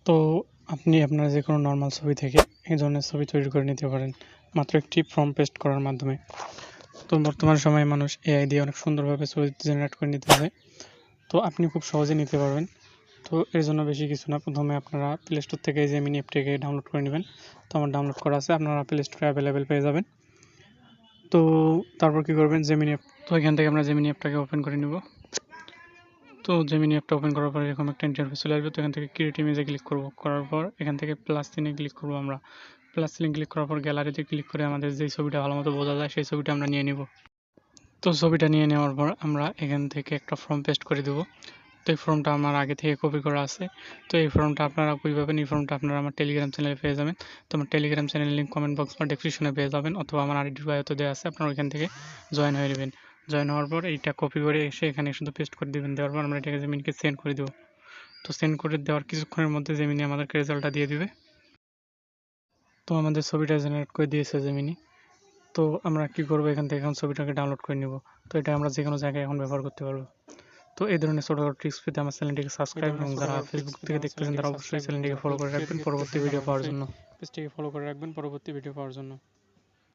তো আপনি আপনার যেকোনো নরমাল ছবি থেকে এই ধরনের ছবি তৈরি করে নিতে পারেন মাত্র একটি ফর্ম পেস্ট করার মাধ্যমে। তো বর্তমান সময়ে মানুষ এআই দিয়ে অনেক সুন্দরভাবে ছবি জেনারেট করে নিতে পারে। তো আপনি খুব সহজে নিতে পারবেন। তো এর জন্য বেশি কিছু না, প্রথমে আপনারা প্লে স্টোর থেকে এই জেমিনি অ্যাপটিকে ডাউনলোড করে নেবেন। তো আমার ডাউনলোড করা আছে, আপনারা প্লে স্টোরে অ্যাভেলেবেল পেয়ে যাবেন। তো তারপর কী করবেন, জেমিনি অ্যাপ, তো এখান থেকে আমরা জেমিনি অ্যাপটাকে ওপেন করে নেব। তো জেমিনি অ্যাপটা ওপেন করার পর এরকম একটা ইন্টারফেস চলে আসবে। তো এখান থেকে ক্রিয়েট ইমেজে ক্লিক করব, করার পর এখান থেকে প্লাস চিহ্নে ক্লিক করব। আমরা প্লাস চিহ্নে ক্লিক করার পর গ্যালারিতে ক্লিক করে আমাদের যেই ছবিটা ভালো মতো বোঝা যায় সেই ছবিটা আমরা নিয়ে নিব। তো ছবিটা নিয়ে নেওয়ার পর আমরা এখান থেকে একটা ফর্ম পেস্ট করে দেবো। তো এই ফর্মটা আমার আগে থেকে কপি করা আছে। তো এই ফর্মটা আপনারা কই পাবেন, এই ফর্মটা আপনারা আমার টেলিগ্রাম চ্যানেলে পেয়ে যাবেন। তো আমার টেলিগ্রাম চ্যানেলের লিঙ্ক কমেন্ট বক্স বা ডেসক্রিপশনে পেয়ে যাবেন, অথবা আমার আইডি বায়োতে দেওয়া আছে, আপনারা ওইখান থেকে জয়েন হয়ে নেবেন। জয়েন হওয়ার পর এইটা কপি করে এসে এখানে শুধু পেস্ট করে দেবেন। দেওয়ার পর আমরা এটাকে জেমিনিকে সেন্ড করে দেবো। তো সেন্ড করে দেওয়ার কিছুক্ষণের মধ্যে জেমিনি আমাদেরকে রেজাল্টটা দিয়ে দিবে। তো আমাদের ছবিটা জেনারেট করে দিয়েছে জেমিনি। তো আমরা কি করব, এখান থেকে এখন ছবিটাকে ডাউনলোড করে নিব। তো এটা আমরা যে কোনো জায়গায় এখন ব্যবহার করতে পারবো। তো এই ধরনের ছোটখাটো ট্রিক্স পেতে আমার চ্যানেলটিকে সাবস্ক্রাইব, এবং যারা ফেসবুক থেকে দেখতেছেন তারা অবশ্যই চ্যানেলটিকে ফলো করে রাখবেন পরবর্তী ভিডিও পাওয়ার জন্য।